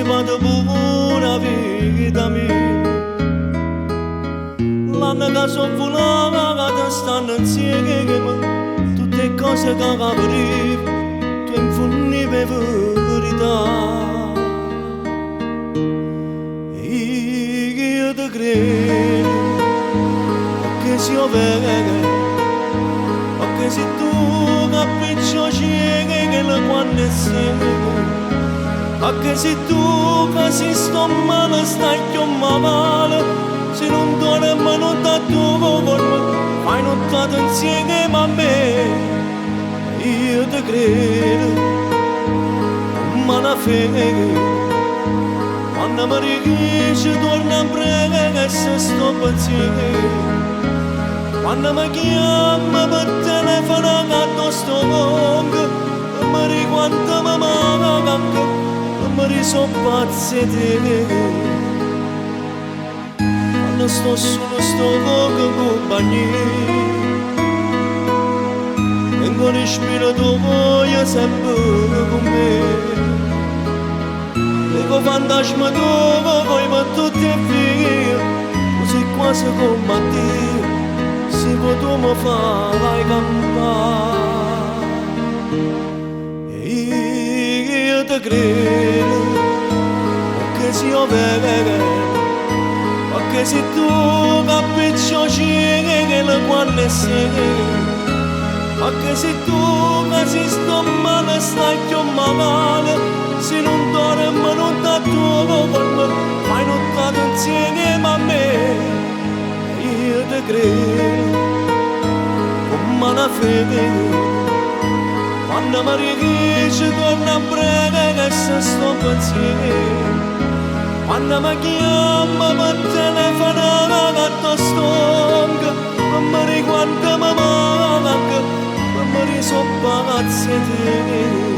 vado pure vita mia. L'anno che sono volata che stanno insieme, tutte cose che capirivo, tu infondi per verità. Io ti credo, perché se io vedo, perché se tu capisci che la quando sei. Anche se tu casi sto male stai più male, se non dormi non da tuo corpo, fai nottato insieme a me. Io ti credo, ma la fede, quando mi richiedi torna a pregare se sto pensiero. Quando mi chiama per telefono che sto mondo, mi ricordo mi manca. Mi sono pazzi te. Quando sto solo sto con compagnia, tengo respiro tuo voglio sempre con me. Ego fantasma tuo poi per tutti e via, tu sei quasi come te, se tu mi fai campare. Io ti credo, perché se io vedo, perché se tu capisci che la quando sei, perché se tu casi sto male stai più male, se non dormi non da tuo corpo, fai nottato insieme a me. Io ti credo, come la fede, quando mi richiedi torna a pregare se sto pensiero. Quando mi chiama per telefono che ti stonca, non mi ricordo mi manca, non mi risono pazzi te.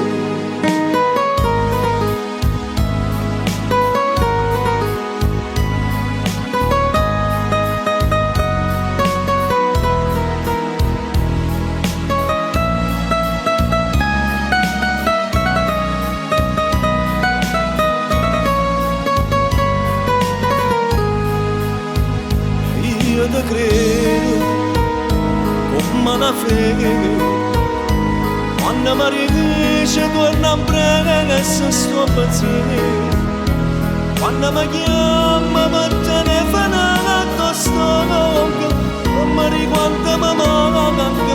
Io ti credo, come la fede, quando mi richiedi torna a pregare se sto pensiero. Quando mi chiama per telefono che sto non mi ricordo mi manca,